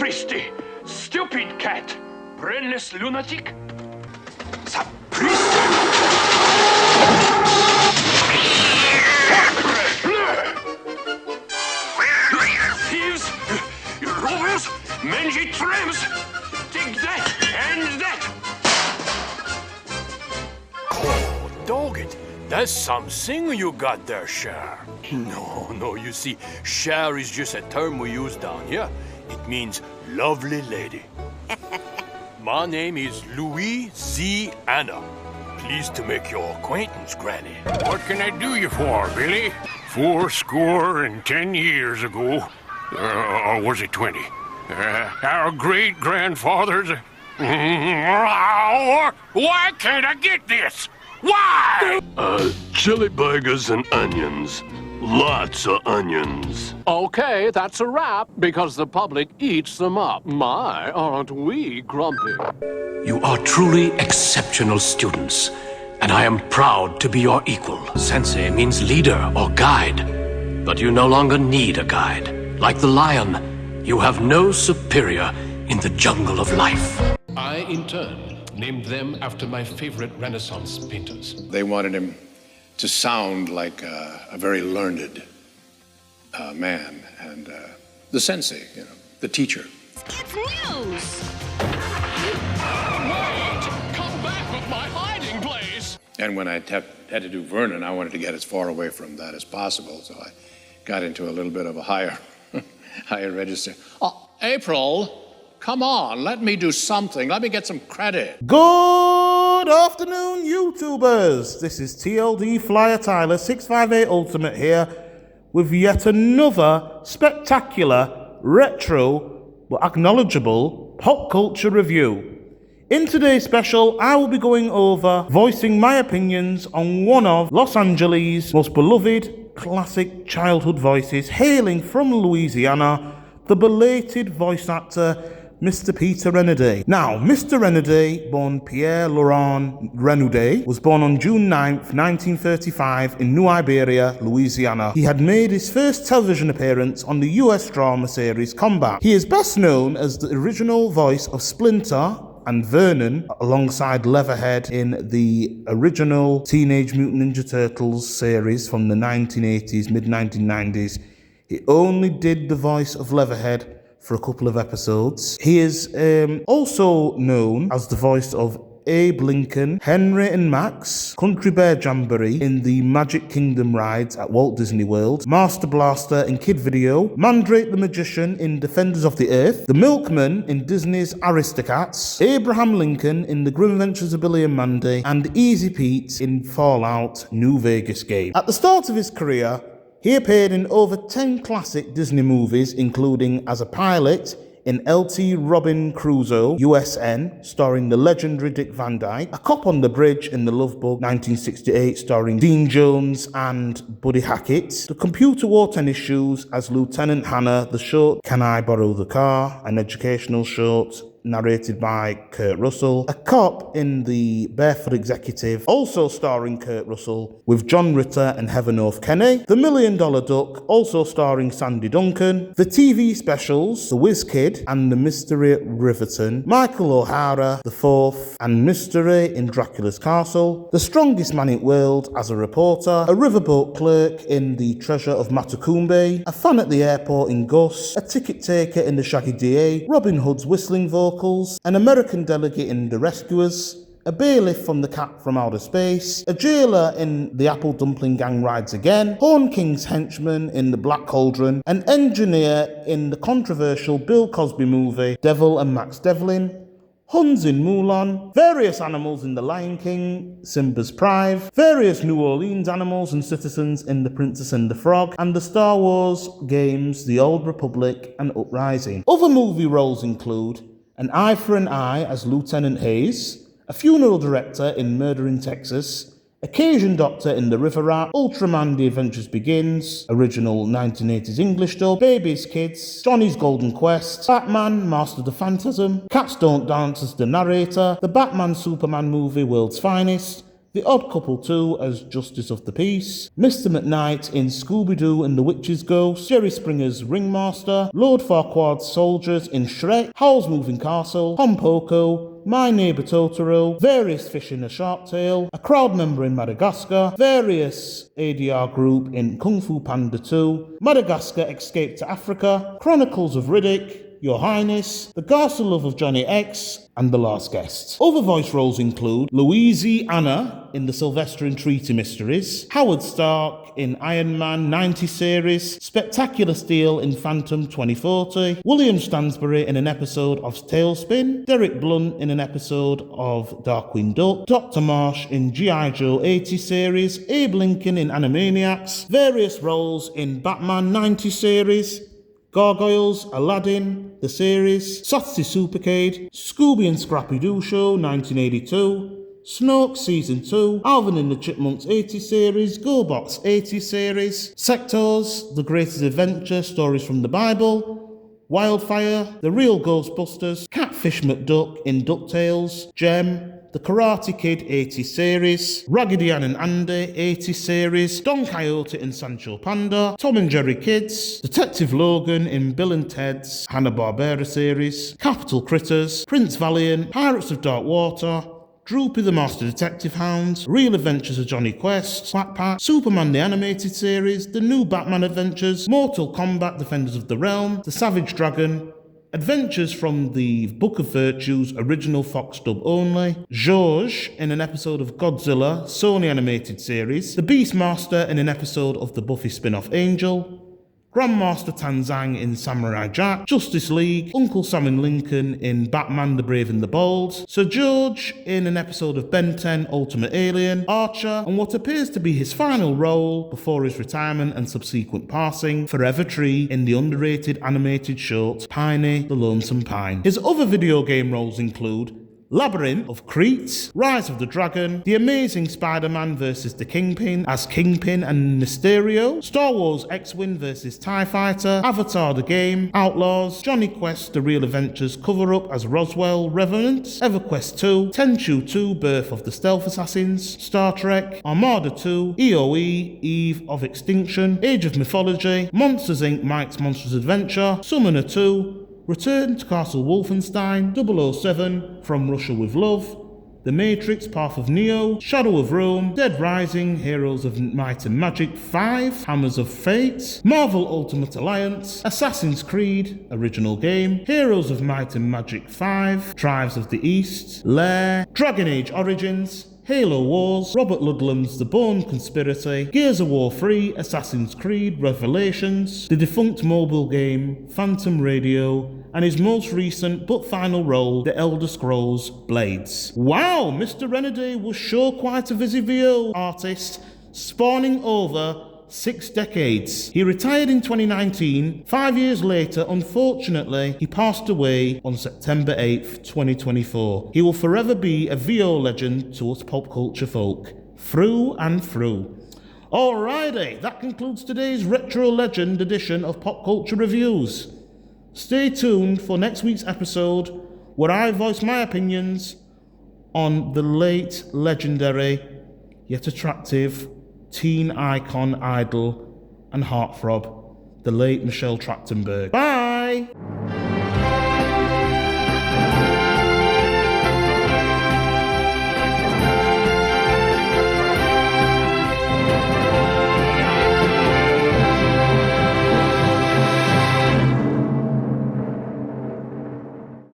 Sapristi! Stupid cat! Brainless lunatic! Sapristi! Thieves! Robbers! Mangy tramps! Take that and that! Oh, dog it. That's something you got there, Cher. No, you see, Cher is just a term we use down here. It means lovely lady. My name is Louis Z. Anna. Pleased to make your acquaintance, Granny. What can I do you for, Billy? 40 years ago, or was it 20? Our great-grandfathers... Why can't I get this? Why? Chili burgers and onions. Lots of onions. Okay, that's a wrap, because the public eats them up. My, aren't we grumpy? You are truly exceptional students, and I am proud to be your equal. Sensei means leader or guide, but you no longer need a guide. Like the lion, you have no superior in the jungle of life. I, in turn, named them after my favorite Renaissance painters. They wanted him to sound like a very learned man, and the sensei, the teacher. It's news! Wait! Come back with my hiding place! And when I had to do Vernon, I wanted to get as far away from that as possible, so I got into a little bit of a higher register. Oh, April, come on, let me do something. Let me get some credit. Good afternoon, YouTubers. This is TLD Flyer Tyler 658 Ultimate here with yet another spectacular, retro, but acknowledgeable pop culture review. In today's special, I will be going over voicing my opinions on one of Los Angeles' most beloved classic childhood voices, hailing from Louisiana, the belated voice actor Mr. Peter Renaday. Now, Mr. Renaday, born Pierre Laurent Renaday, was born on June 9th, 1935 in New Iberia, Louisiana. He had made his first television appearance on the US drama series Combat. He is best known as the original voice of Splinter and Vernon, alongside Leatherhead in the original Teenage Mutant Ninja Turtles series from the 1980s, mid-1990s. He only did the voice of Leatherhead for a couple of episodes. He is also known as the voice of Abe Lincoln, Henry and Max, Country Bear Jamboree in the Magic Kingdom rides at Walt Disney World, Master Blaster in Kid Video, Mandrake the Magician in Defenders of the Earth, the Milkman in Disney's Aristocats, Abraham Lincoln in The Grim Adventures of Billy and Mandy, and Easy Pete in Fallout New Vegas game. At the start of his career, he appeared in over 10 classic Disney movies, including as a pilot in L.T. Robin Crusoe, USN, starring the legendary Dick Van Dyke, a cop on the bridge in The Love Bug, 1968, starring Dean Jones and Buddy Hackett, the computer wore tennis shoes as Lieutenant Hannah, the short Can I Borrow the Car, an educational short narrated by Kurt Russell, a cop in The Barefoot Executive, also starring Kurt Russell, with John Ritter and Heather North Kenny, The $1 Million Duck, also starring Sandy Duncan, the TV specials, The Whiz Kid and The Mystery at Riverton, Michael O'Hara, The Fourth, and Mystery in Dracula's Castle, The Strongest Man in the World as a reporter, a riverboat clerk in The Treasure of Matacumbe, a fan at the airport in Gus, a ticket taker in The Shaggy DA, Robin Hood's whistling vocals, an American delegate in The Rescuers, a bailiff from The Cat from Outer Space, a jailer in The Apple Dumpling Gang Rides Again, Horn King's henchman in The Black Cauldron, an engineer in the controversial Bill Cosby movie Devil and Max Devlin, Huns in Mulan, various animals in The Lion King, Simba's Pride, various New Orleans animals and citizens in The Princess and the Frog, and the Star Wars games The Old Republic and Uprising. Other movie roles include An Eye for an Eye as Lieutenant Hayes, a funeral director in Murder in Texas, a Cajun doctor in The River Rat, Ultraman The Adventures Begins, original 1980s English dub, Baby's Kids, Johnny's Golden Quest, Batman, Master the Phantasm, Cats Don't Dance as the narrator, the Batman Superman movie World's Finest, The Odd Couple 2 as Justice of the Peace, Mr. McKnight in Scooby-Doo and the Witch's Ghost, Jerry Springer's Ringmaster, Lord Farquaad's Soldiers in Shrek, Howl's Moving Castle, Pompoko, My Neighbor Totoro, various fish in a shark tale, a crowd member in Madagascar, various ADR group in Kung Fu Panda 2, Madagascar Escape to Africa, Chronicles of Riddick, Your Highness, The Ghastly Love of Johnny X, and The Last Guest. Other voice roles include Louisiana in the Sylvester and Tweety mysteries, Howard Stark in Iron Man 90 series, Spectacular Steel in Phantom 2040, William Stansbury in an episode of Tailspin, Derek Blunt in an episode of Darkwing Duck, Dr. Marsh in G.I. Joe 80 series, Abe Lincoln in Animaniacs, various roles in Batman 90 series, Gargoyles, Aladdin, the series, Saturday Supercade, Scooby and Scrappy-Doo Show 1982, Snooks Season 2, Alvin and the Chipmunks 80 series, GoBots 80 series, Sectors, The Greatest Adventure, Stories from the Bible, Wildfire, The Real Ghostbusters, Catfish McDuck in DuckTales, Gem, The Karate Kid 80 series, Raggedy Ann and Andy 80 series, Don Quixote and Sancho Panda, Tom and Jerry Kids, Detective Logan in Bill and Ted's Hanna-Barbera series, Capital Critters, Prince Valiant, Pirates of Dark Water, Droopy the Master Detective Hound, Real Adventures of Johnny Quest, Quack Pack, Superman the Animated Series, The New Batman Adventures, Mortal Kombat Defenders of the Realm, The Savage Dragon, Adventures from the Book of Virtues, original Fox dub only, George in an episode of Godzilla, Sony Animated Series, The Beastmaster in an episode of the Buffy spin-off Angel, Grandmaster Tanzang in Samurai Jack, Justice League, Uncle Sam and Lincoln in Batman the Brave and the Bold, Sir George in an episode of Ben 10 Ultimate Alien, Archer, and what appears to be his final role before his retirement and subsequent passing, Forever Tree in the underrated animated short Piney the Lonesome Pine. His other video game roles include Labyrinth of Crete, Rise of the Dragon, The Amazing Spider-Man vs. the Kingpin as Kingpin and Mysterio, Star Wars X-Wing vs. TIE Fighter, Avatar the Game, Outlaws, Johnny Quest The Real Adventures cover-up as Roswell Revenant, EverQuest 2, Tenchu 2 Birth of the Stealth Assassins, Star Trek, Armada 2, EOE Eve of Extinction, Age of Mythology, Monsters Inc. Mike's Monsters Adventure, Summoner 2, Return to Castle Wolfenstein, 007, From Russia with Love, The Matrix, Path of Neo, Shadow of Rome, Dead Rising, Heroes of Might and Magic 5, Hammers of Fate, Marvel Ultimate Alliance, Assassin's Creed, original game, Heroes of Might and Magic 5, Tribes of the East, Lair, Dragon Age Origins, Halo Wars, Robert Ludlum's The Bourne Conspiracy, Gears of War 3, Assassin's Creed, Revelations, the defunct mobile game, Phantom Radio, and his most recent but final role, The Elder Scrolls Blades. Wow, Mr. Renaday was sure quite a busy VO artist, spawning over 6 decades. He retired in 2019. 5 years later, unfortunately, he passed away on September 8th, 2024. He will forever be a VO legend to us pop culture folk, through and through. Alrighty, that concludes today's Retro Legend edition of Pop Culture Reviews. Stay tuned for next week's episode, where I voice my opinions on the late, legendary, yet attractive teen icon, idol, and heartthrob, the late Michelle Trachtenberg. Bye!